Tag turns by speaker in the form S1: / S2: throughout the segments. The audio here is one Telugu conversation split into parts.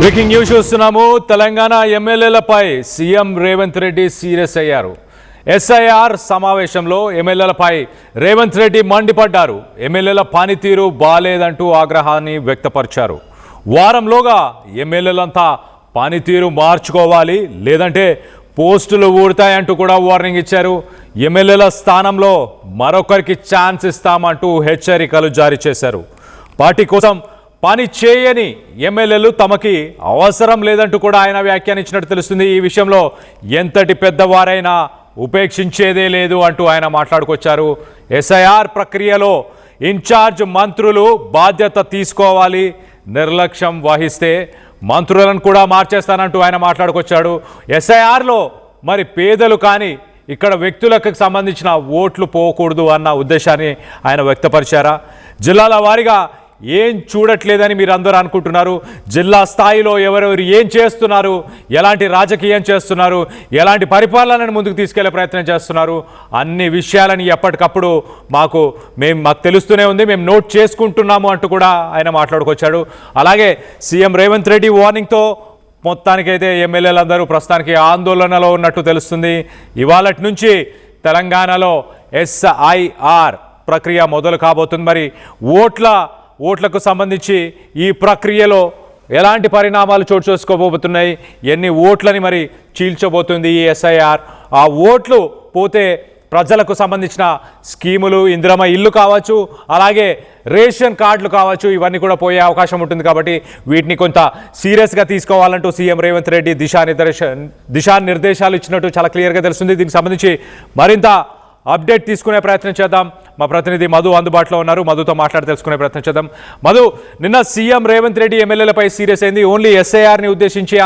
S1: బ్రేకింగ్ న్యూస్ చూస్తున్నాము. తెలంగాణ ఎమ్మెల్యేలపై సీఎం రేవంత్ రెడ్డి సీరియస్ అయ్యారు. ఎస్ఐఆర్ సమావేశంలో ఎమ్మెల్యేలపై రేవంత్ రెడ్డి మండిపడ్డారు. ఎమ్మెల్యేల పనితీరు బాలేదంటూ ఆగ్రహాన్ని వ్యక్తపరిచారు. వారంలోగా ఎమ్మెల్యేలంతా పనితీరు మార్చుకోవాలి, లేదంటే పోస్టులు ఊడతాయంటూ కూడా వార్నింగ్ ఇచ్చారు. ఎమ్మెల్యేల స్థానంలో మరొకరికి ఛాన్స్ ఇస్తామంటూ హెచ్చరికలు జారీ చేశారు. పార్టీ కోసం పని చేయని ఎమ్మెల్యేలు తమకి అవసరం లేదంటూ కూడా ఆయన వ్యాఖ్యానించినట్టు తెలుస్తుంది. ఈ విషయంలో ఎంతటి పెద్దవారైనా ఉపేక్షించేదే లేదు అంటూ ఆయన మాట్లాడుకొచ్చారు. ఎస్ఐఆర్ ప్రక్రియలో ఇన్ఛార్జ్ మంత్రులు బాధ్యత తీసుకోవాలి, నిర్లక్ష్యం వహిస్తే మంత్రులను కూడా మార్చేస్తానంటూ ఆయన మాట్లాడుకొచ్చాడు. ఎస్ఐఆర్లో మరి పేదలు కానీ ఇక్కడ వ్యక్తులకు సంబంధించిన ఓట్లు పోకూడదు అన్న ఉద్దేశాన్ని ఆయన వ్యక్తపరిచారా? జిల్లాల వారీగా ఏం చూడట్లేదని మీరు అందరూ అనుకుంటున్నారు. జిల్లా స్థాయిలో ఎవరెవరు ఏం చేస్తున్నారు, ఎలాంటి రాజకీయం చేస్తున్నారు, ఎలాంటి పరిపాలనను ముందుకు తీసుకెళ్లే ప్రయత్నం చేస్తున్నారు, అన్ని విషయాలని ఎప్పటికప్పుడు మాకు తెలుస్తూనే ఉంది, మేము నోట్ చేసుకుంటున్నాము అంటూ కూడా ఆయన మాట్లాడుకొచ్చాడు. అలాగే సీఎం రేవంత్ రెడ్డి వార్నింగ్తో మొత్తానికైతే ఎమ్మెల్యేలందరూ ప్రస్తుతానికి ఆందోళనలో ఉన్నట్టు తెలుస్తుంది. ఇవాళటి నుంచి తెలంగాణలో ఎస్ఐఆర్ ప్రక్రియ మొదలు కాబోతుంది. మరి ఓట్లకు సంబంధించి ఈ ప్రక్రియలో ఎలాంటి పరిణామాలు చోటు చేసుకోబోతున్నాయి, ఎన్ని ఓట్లని మరి చీల్చబోతుంది ఈ ఎస్ఐఆర్, ఆ ఓట్లు పోతే ప్రజలకు సంబంధించిన స్కీములు, ఇందిరమ్మ ఇల్లు కావచ్చు, అలాగే రేషన్ కార్డులు కావచ్చు, ఇవన్నీ కూడా పోయే అవకాశం ఉంటుంది. కాబట్టి వీటిని కొంత సీరియస్గా తీసుకోవాలంటూ సీఎం రేవంత్ రెడ్డి దిశానిర్దేశాలు ఇచ్చినట్టు చాలా క్లియర్గా తెలుస్తుంది. దీనికి సంబంధించి మరింత అప్డేట్ తీసుకునే ప్రయత్నం చేద్దాం. మా ప్రతినిధి మధు అందుబాటులో ఉన్నారు, మధుతో మాట్లాడి తెలుసుకునే ప్రయత్నం చేద్దాం. మధు, నిన్న సీఎం రేవంత్ రెడ్డి ఎమ్మెల్యేలపై సీరియస్ అయింది. ఓన్లీ ఎస్ఐఆర్ని ఉద్దేశించి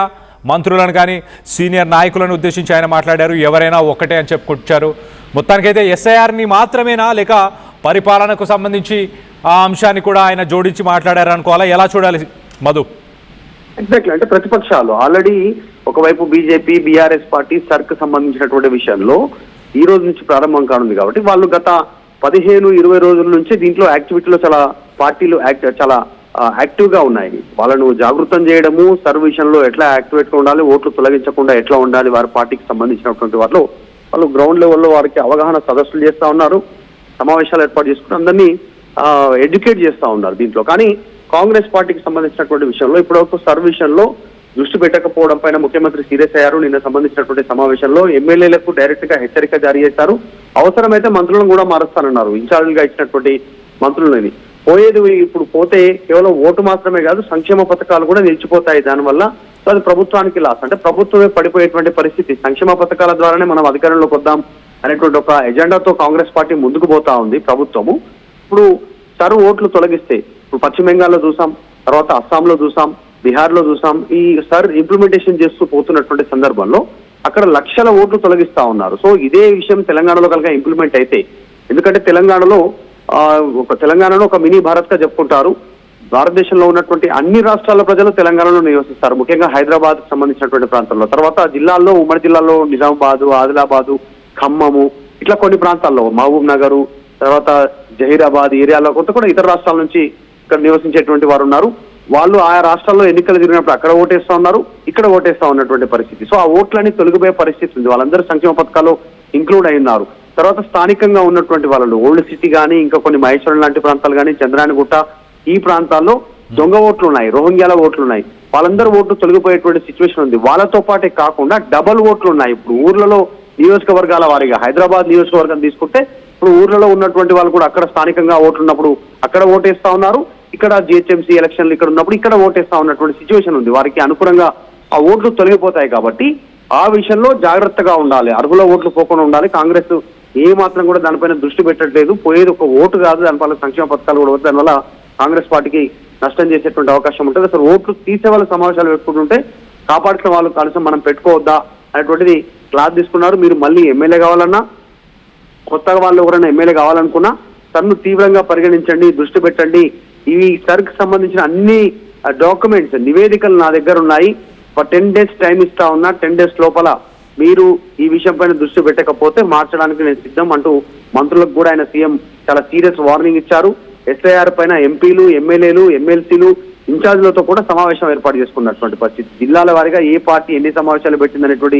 S1: మంత్రులను కానీ సీనియర్ నాయకులను ఉద్దేశించి ఆయన మాట్లాడారు. ఎవరైనా ఒక్కటే అని చెప్పుకొచ్చారు. మొత్తానికైతే ఎస్ఐఆర్ని మాత్రమేనా, లేక పరిపాలనకు సంబంధించి ఆ అంశాన్ని కూడా ఆయన జోడించి మాట్లాడారు అనుకోవాలా? ఎలా చూడాలి మధు?
S2: ఎగ్జాక్ట్లీ, అంటే ప్రతిపక్షాలు ఆల్రెడీ ఒకవైపు బీజేపీ, బీఆర్ఎస్ పార్టీ సర్క్ సంబంధించినటువంటి విషయంలో ఈ రోజు నుంచి ప్రారంభం కానుంది. కాబట్టి వాళ్ళు గత 15-20 రోజుల నుంచి దీంట్లో యాక్టివిటీలో చాలా పార్టీలు చాలా యాక్టివ్ గా ఉన్నాయి. వాళ్ళను జాగృతం చేయడము, సర్వ్ విషయంలో ఎట్లా యాక్టివేట్ గా ఉండాలి, ఓట్లు తొలగించకుండా ఎట్లా ఉండాలి, వారి పార్టీకి సంబంధించినటువంటి వాళ్ళు గ్రౌండ్ లెవెల్లో వారికి అవగాహన సదస్సులు చేస్తా ఉన్నారు, సమావేశాలు ఏర్పాటు చేసుకుని అందరినీ ఎడ్యుకేట్ చేస్తా ఉన్నారు దీంట్లో. కానీ కాంగ్రెస్ పార్టీకి సంబంధించినటువంటి విషయంలో ఇప్పటివరకు సర్వ్ విషయంలో దృష్టి పెట్టకపోవడం పైన ముఖ్యమంత్రి సీరియస్ అయ్యారు. నిన్న సంబంధించినటువంటి సమావేశంలో ఎమ్మెల్యేలకు డైరెక్ట్ గా హెచ్చరిక జారీ చేశారు. అవసరమైతే మంత్రులను కూడా మారుస్తానన్నారు. ఇన్ఛార్జీలుగా ఇచ్చినటువంటి మంత్రులని ఇప్పుడు పోతే కేవలం ఓటు మాత్రమే కాదు, సంక్షేమ పథకాలు కూడా నిలిచిపోతాయి. దానివల్ల అది ప్రభుత్వానికి లాస్, అంటే ప్రభుత్వమే పడిపోయేటువంటి పరిస్థితి. సంక్షేమ పథకాల ద్వారానే మనం అధికారంలోకి వద్దాం అనేటువంటి ఒక ఎజెండాతో కాంగ్రెస్ పార్టీ ముందుకు పోతా ఉంది ప్రభుత్వము. ఇప్పుడు సర్వ్ ఓట్లు తొలగిస్తే, ఇప్పుడు పశ్చిమ బెంగాల్లో చూసాం, తర్వాత అస్సాంలో చూసాం, బీహార్ లో చూసాం, ఈ సర్ ఇంప్లిమెంటేషన్ చేస్తూ పోతున్నటువంటి సందర్భంలో అక్కడ లక్షల ఓట్లు తొలగిస్తా ఉన్నారు. సో ఇదే విషయం తెలంగాణలో కనుక ఇంప్లిమెంట్ అయితే, ఎందుకంటే తెలంగాణను ఒక మినీ భారత్ గా చెప్పుకుంటారు. భారతదేశంలో ఉన్నటువంటి అన్ని రాష్ట్రాల ప్రజలు తెలంగాణలో నివసిస్తారు, ముఖ్యంగా హైదరాబాద్ కు సంబంధించినటువంటి ప్రాంతాల్లో. తర్వాత జిల్లాల్లో, ఉమ్మడి జిల్లాల్లో నిజామాబాద్, ఆదిలాబాదు, ఖమ్మము, ఇట్లా కొన్ని ప్రాంతాల్లో మహబూబ్ నగరు, తర్వాత జహీరాబాద్ ఏరియాలో కొంత కూడా ఇతర రాష్ట్రాల నుంచి ఇక్కడ నివసించేటువంటి వారు ఉన్నారు. వాళ్ళు ఆయా రాష్ట్రాల్లో ఎన్నికలు జరిగినప్పుడు అక్కడ ఓటేస్తా ఉన్నారు, ఇక్కడ ఓటేస్తా ఉన్నటువంటి పరిస్థితి. సో ఆ ఓట్లన్నీ తొలగిపోయే పరిస్థితి ఉంది. వాళ్ళందరూ సంక్షేమ పథకాల్లో ఇంక్లూడ్ అయినారు. తర్వాత స్థానికంగా ఉన్నటువంటి వాళ్ళు ఓల్డ్ సిటీ కానీ, ఇంకా కొన్ని మహేశ్వరం లాంటి ప్రాంతాలు కానీ, చంద్రాయనగుట్ట, ఈ ప్రాంతాల్లో దొంగ ఓట్లు ఉన్నాయి, రోహింగ్యాల ఓట్లు ఉన్నాయి. వాళ్ళందరూ ఓట్లు తొలగిపోయేటువంటి సిచ్యువేషన్ ఉంది. వాళ్ళతో పాటే కాకుండా డబల్ ఓట్లు ఉన్నాయి. ఇప్పుడు ఊర్లలో నియోజకవర్గాల వారీగా హైదరాబాద్ నియోజకవర్గం తీసుకుంటే ఇప్పుడు ఊర్లలో ఉన్నటువంటి వాళ్ళు కూడా అక్కడ స్థానికంగా ఓట్లు ఉన్నప్పుడు అక్కడ ఓటేస్తా ఉన్నారు, ఇక్కడ జిహెచ్ఎంసీ ఎలక్షన్లు ఇక్కడ ఉన్నప్పుడు ఇక్కడ ఓటేస్తా ఉన్నటువంటి సిచ్యువేషన్ ఉంది. వారికి అనుకూలంగా ఆ ఓట్లు తొలగిపోతాయి. కాబట్టి ఆ విషయంలో జాగ్రత్తగా ఉండాలి, అర్హుల ఓట్లు పోకుండా ఉండాలి. కాంగ్రెస్ ఏ మాత్రం కూడా దానిపైన దృష్టి పెట్టట్లేదు. పోయేది ఒక ఓటు కాదు, దానివల్ల సంక్షేమ పథకాలు కూడా వద్దు, దానివల్ల కాంగ్రెస్ పార్టీకి నష్టం చేసేటువంటి అవకాశం ఉంటుంది. అసలు ఓట్లు తీసే వాళ్ళ సమావేశాలు పెట్టుకుంటుంటే కాపాడుతున్న వాళ్ళు కలిసి మనం పెట్టుకోవద్దా అనేటువంటిది క్లాస్ తీసుకున్నారు. మీరు మళ్ళీ ఎమ్మెల్యే కావాలన్నా, కొత్తగా వాళ్ళు ఎవరైనా ఎమ్మెల్యే కావాలనుకున్నా తనను తీవ్రంగా పరిగణించండి, దృష్టి పెట్టండి. ఇవి సర్క్ సంబంధించిన అన్ని డాక్యుమెంట్స్, నివేదికలు నా దగ్గర ఉన్నాయి. 10 days టైం ఇస్తా ఉన్నా, 10 days లోపల మీరు ఈ విషయం పైన దృష్టి పెట్టకపోతే మార్చడానికి నేను సిద్ధం అంటూ మంత్రులకు కూడా ఆయన సీఎం చాలా సీరియస్ వార్నింగ్ ఇచ్చారు. ఎస్ఐఆర్ పైన ఎంపీలు, ఎమ్మెల్యేలు, ఎమ్మెల్సీలు ఇన్ఛార్జ్లతో కూడా సమావేశం ఏర్పాటు చేసుకున్నటువంటి పరిస్థితి. జిల్లాల వారీగా ఏ పార్టీ ఎన్ని సమావేశాలు పెట్టిందనేటువంటి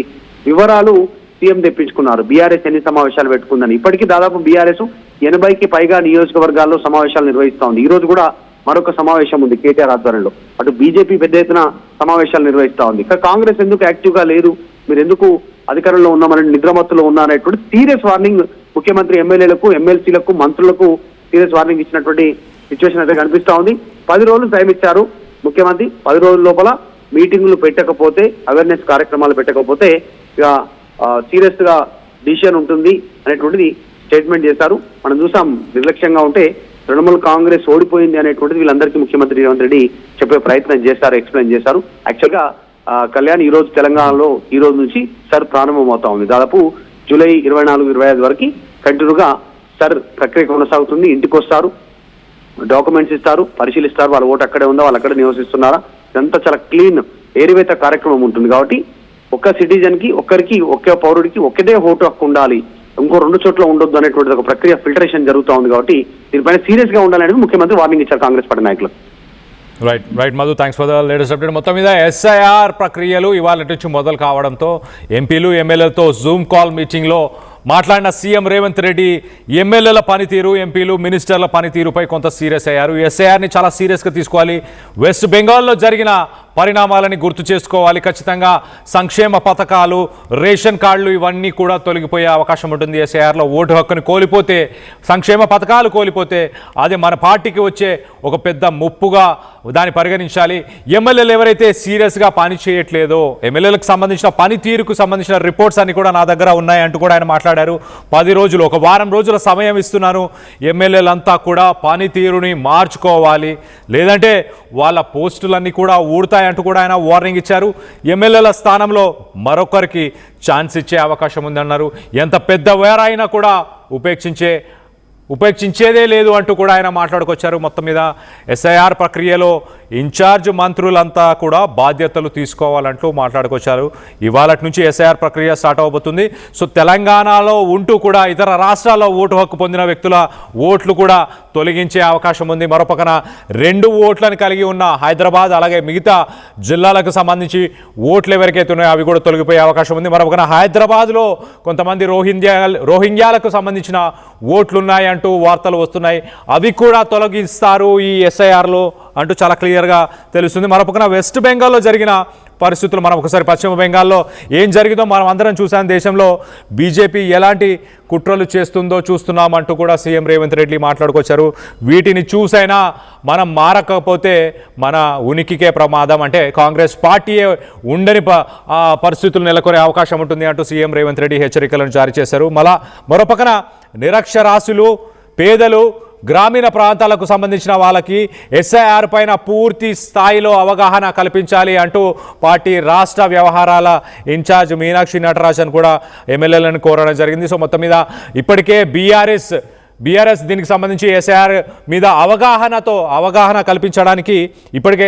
S2: వివరాలు సీఎం తెప్పించుకున్నారు. బీఆర్ఎస్ ఎన్ని సమావేశాలు పెట్టుకుందని. ఇప్పటికీ దాదాపు బీఆర్ఎస్ 80కి పైగా నియోజకవర్గాల్లో సమావేశాలు నిర్వహిస్తా ఉంది. ఈ రోజు కూడా మరొక సమావేశం ఉంది కేటీఆర్ ఆధ్వర్యంలో. అటు బీజేపీ పెద్ద ఎత్తున సమావేశాలు నిర్వహిస్తా ఉంది. ఇక కాంగ్రెస్ ఎందుకు యాక్టివ్ గా లేదు, మీరు ఎందుకు అధికారంలో ఉన్నామని నిద్రమత్తులో ఉన్నారనేటువంటి సీరియస్ వార్నింగ్ ముఖ్యమంత్రి ఎమ్మెల్యేలకు, ఎమ్మెల్సీలకు, మంత్రులకు సీరియస్ వార్నింగ్ ఇచ్చినటువంటి సిచ్యువేషన్ అయితే కనిపిస్తా ఉంది. 10 రోజులు టైం ఇచ్చారు ముఖ్యమంత్రి. 10 రోజుల లోపల మీటింగులు పెట్టకపోతే, అవేర్నెస్ కార్యక్రమాలు పెట్టకపోతే ఇక సీరియస్ గా డిసిషన్ ఉంటుంది అనేటువంటిది స్టేట్మెంట్ చేశారు. మనం చూసాం నిర్లక్ష్యంగా ఉంటే తృణమూల్ కాంగ్రెస్ ఓడిపోయింది అనేటువంటిది వీళ్ళందరికీ ముఖ్యమంత్రి రేవంత్ రెడ్డి చెప్పే ప్రయత్నం చేశారు, ఎక్స్ప్లెయిన్ చేశారు. యాక్చువల్ గా కళ్యాణ్ ఈ రోజు తెలంగాణలో ఈ రోజు నుంచి సర్ ప్రారంభం అవుతా ఉంది. దాదాపు జూలై 24-25 వరకు కంటిన్యూగా సర్ ప్రక్రియ కొనసాగుతుంది. ఇంటికి వస్తారు, డాక్యుమెంట్స్ ఇస్తారు, పరిశీలిస్తారు, వాళ్ళ ఓటు అక్కడే ఉందా, వాళ్ళు అక్కడే నివసిస్తున్నారా, ఇదంతా చాలా క్లీన్ ఏరివేత కార్యక్రమం ఉంటుంది. కాబట్టి ఒక్క సిటిజన్ కి, ఒక్క పౌరుడికి ఒక్కటే ఓటు హక్కు ఉండాలి, ఇంకో 2 చోట్ల ఉండొద్దు అనేటువంటి ఒక ప్రక్రియ ఫిల్టరేషన్ జరుగుతూ ఉంది. కాబట్టి దీనిపైన సీరియస్ గా ఉండాలనేది ముఖ్యమంత్రి వార్నింగ్ ఇచ్చారు కాంగ్రెస్ పార్టీ నాయకులు.
S1: Right Madhu, thanks for the latest update. మొత్తం మీద ఎస్ఐఆర్ ప్రక్రియలు ఇవాళ నుంచి మొదలు కావడంతో ఎంపీలు, ఎమ్మెల్యేలతో జూమ్ కాల్ మీటింగ్లో మాట్లాడిన సీఎం రేవంత్ రెడ్డి ఎమ్మెల్యేల పనితీరు, ఎంపీలు, మినిస్టర్ల పనితీరుపై కొంత సీరియస్ అయ్యారు. ఎస్ఐఆర్ని చాలా సీరియస్గా తీసుకోవాలి, వెస్ట్ బెంగాల్లో జరిగిన పరిణామాలని గుర్తు చేసుకోవాలి, ఖచ్చితంగా సంక్షేమ పథకాలు, రేషన్ కార్డులు ఇవన్నీ కూడా తొలగిపోయే అవకాశం ఉంటుంది. ఎస్ఐఆర్లో ఓటు హక్కుని కోల్పోతే, సంక్షేమ పథకాలు కోల్పోతే అది మన పార్టీకి వచ్చే ఒక పెద్ద ముప్పుగా దాన్ని పరిగణించాలి. ఎమ్మెల్యేలు ఎవరైతే సీరియస్గా పని చేయట్లేదో, ఎమ్మెల్యేలకు సంబంధించిన పనితీరుకు సంబంధించిన రిపోర్ట్స్ అన్ని కూడా నా దగ్గర ఉన్నాయంటూ కూడా ఆయన మాట్లాడారు. 10 రోజులు, ఒక వారం రోజుల సమయం ఇస్తున్నాను, ఎమ్మెల్యేలంతా కూడా పనితీరుని మార్చుకోవాలి, లేదంటే వాళ్ళ పోస్టులన్నీ కూడా ఊడతాయంటూ కూడా ఆయన వార్నింగ్ ఇచ్చారు. ఎమ్మెల్యేల స్థానంలో మరొకరికి ఛాన్స్ ఇచ్చే అవకాశం ఉందన్నారు. ఎంత పెద్ద వేరైనా కూడా ఉపేక్షించేదే లేదు అంటూ కూడా ఆయన మాట్లాడుకొచ్చారు. మొత్తం మీద ఎస్ఐఆర్ ప్రక్రియలో ఇన్ఛార్జ్ మంత్రులంతా కూడా బాధ్యతలు తీసుకోవాలంటూ మాట్లాడుకొచ్చారు. ఇవాళ నుంచి ఎస్ఐఆర్ ప్రక్రియ స్టార్ట్ అవబోతుంది. సో తెలంగాణలో ఉంటూ కూడా ఇతర రాష్ట్రాల్లో ఓటు హక్కు పొందిన వ్యక్తుల ఓట్లు కూడా తొలగించే అవకాశం ఉంది. మరోపక్కన 2 ఓట్లను కలిగి ఉన్న హైదరాబాద్, అలాగే మిగతా జిల్లాలకు సంబంధించి ఓట్లు ఎవరికైతే ఉన్నాయో అవి కూడా తొలగిపోయే అవకాశం ఉంది. మరోపక్కన హైదరాబాద్లో కొంతమంది రోహింగ్యాలకు సంబంధించిన ఓట్లున్నాయి అంటూ వార్తలు వస్తున్నాయి, అవి కూడా తొలగిస్తారు ఈ ఎస్ఐఆర్లో అంటూ చాలా క్లియర్గా తెలుస్తుంది. మరోపక్కన వెస్ట్ బెంగాల్లో జరిగిన పరిస్థితులు, మనం ఒకసారి పశ్చిమ బెంగాల్లో ఏం జరిగిందో మనం అందరం చూసాం. దేశంలో బీజేపీ ఎలాంటి కుట్రలు చేస్తుందో చూస్తున్నామంటూ కూడా సీఎం రేవంత్ రెడ్డి మాట్లాడుకొచ్చారు. వీటిని చూసైనా మనం మారకపోతే మన ఉనికికే ప్రమాదం, అంటే కాంగ్రెస్ పార్టీయే ఉండని పరిస్థితులు నెలకొనే అవకాశం ఉంటుంది అంటూ సీఎం రేవంత్ రెడ్డి హెచ్చరికలను జారీ చేశారు. మరోపక్కన నిరక్షరాస్యులు, పేదలు, గ్రామీణ ప్రాంతాలకు సంబంధించిన వాళ్ళకి ఎస్ఐఆర్ పైన పూర్తి స్థాయిలో అవగాహన కల్పించాలి అంటూ పార్టీ రాష్ట్ర వ్యవహారాల ఇన్ఛార్జ్ మీనాక్షి నటరాజన్ కూడా ఎమ్మెల్యేలను కోరడం జరిగింది. సో మొత్తం మీద ఇప్పటికే బీఆర్ఎస్ దీనికి సంబంధించి ఎస్ఐఆర్ మీద అవగాహన కల్పించడానికి ఇప్పటికే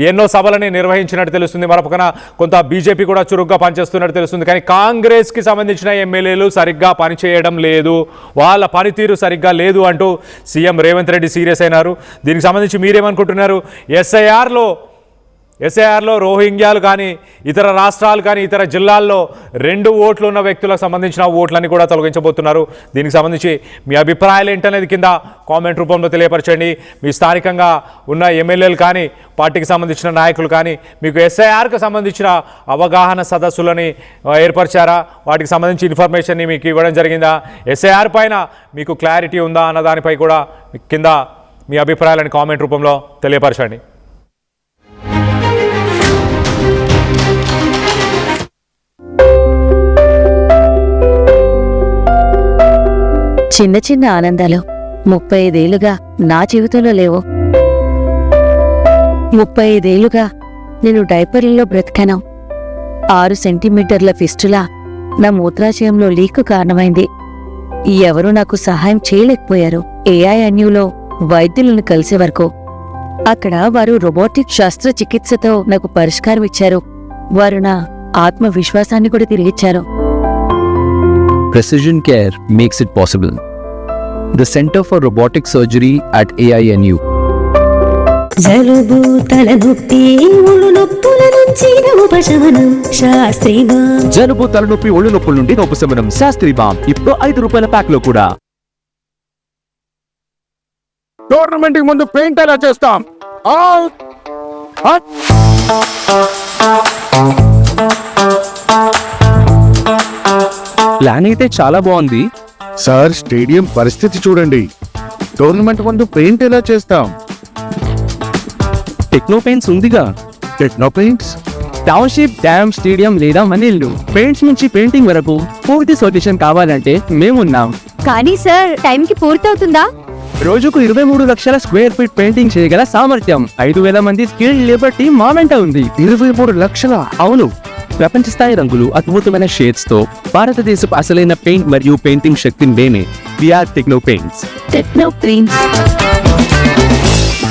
S1: ఎన్నో సభలని నిర్వహించినట్టు తెలుస్తుంది. మరొకన కొంత బీజేపీ కూడా చురుగ్గా పనిచేస్తున్నట్టు తెలుస్తుంది. కానీ కాంగ్రెస్కి సంబంధించిన ఎమ్మెల్యేలు సరిగ్గా పనిచేయడం లేదు, వాళ్ళ పనితీరు సరిగ్గా లేదు అంటూ సీఎం రేవంత్ రెడ్డి సీరియస్ అయినారు. దీనికి సంబంధించి మీరేమనుకుంటున్నారు? ఎస్ఐఆర్లో రోహింగ్యాలు కానీ, ఇతర రాష్ట్రాలు కానీ, ఇతర జిల్లాల్లో 2 ఓట్లు ఉన్న వ్యక్తులకు సంబంధించిన ఓట్లన్నీ కూడా తొలగించబోతున్నారు. దీనికి సంబంధించి మీ అభిప్రాయాలు ఏంటనేది కింద కామెంట్ రూపంలో తెలియపరచండి. మీ స్థానికంగా ఉన్న ఎమ్మెల్యేలు కానీ, పార్టీకి సంబంధించిన నాయకులు కానీ మీకు ఎస్ఐఆర్కి సంబంధించిన అవగాహన సదస్సులని ఏర్పరిచారా? వాటికి సంబంధించి ఇన్ఫర్మేషన్ని మీకు ఇవ్వడం జరిగిందా? ఎస్ఐఆర్ పైన మీకు క్లారిటీ ఉందా అన్న దానిపై కూడా కింద మీ అభిప్రాయాలను కామెంట్ రూపంలో తెలియపరచండి.
S3: చిన్న చిన్న ఆనందాలు 35 ఏళ్లుగా నా జీవితంలో లేవు. 35 ఏళ్లుగా నేను డైపర్లలో బ్రతికాను. 6 సెంటీమీటర్ల ఫిస్టులా నా మూత్రాశయంలో లీకు కారణమైంది. ఎవరూ నాకు సహాయం చేయలేకపోయారు. ఏఐఎన్యూలో వైద్యులను కలిసే వరకు. అక్కడ వారు రోబోటిక్ శస్త్రచికిత్సతో నాకు పరిష్కారం ఇచ్చారు. వారు నా ఆత్మవిశ్వాసాన్ని కూడా తిరిగిచ్చారు.
S4: Precision Care makes it possible. The Center for Robotic Surgery at AINU. జలుబు తలనొప్పి ఒళ్ళు నొప్పుల నుంచి ఉపశమనం శాస్త్రీగా.
S5: జలుబు తలనొప్పి ఒళ్ళు నొప్పుల నుండి ఉపశమనం శాస్త్రీ బామ్ ఇప్పుడు 5 రూపాయల ప్యాక్ లో కూడా. టోర్నమెంట్ కి ముందు పెయింట్ ఎలా చేస్తాం? ప్లాన్ అయితే చాలా బాగుంది
S6: సార్. స్టేడియం పరిస్థితి చూడండి. టోర్నమెంట్ ముందు పెయింట్ ఎలా చేస్తాం?
S5: టెక్నో పెయింట్స్ ఉందిగా.
S6: Techno paints,
S5: township, dam, stadium లేదా మనీళ్లు పెయింట్స్ నుంచి పెయింటింగ్ వరకు పూర్తి సొల్యూషన్ కావాలంటే మేమున్నాం.
S7: కానీ సార్ టైంకి పూర్తవుతుందా?
S5: రోజుకు 23 లక్షల స్క్వేర్ ఫీట్ పెయింటింగ్ చేయగల సామర్థ్యం, 5,000 మంది స్కిల్డ్ లేబర్ టీం మా వెంట ఉంది.
S6: 23 లక్షల?
S5: అవును, ప్రపంచ స్థాయి రంగులు, అద్భుతమైన షేడ్స్ తో భారతదేశపు అసలైన పెయింట్ మరియు పెయింటింగ్ శక్తిని మేమే. We are Techno Paints.
S3: Techno paints.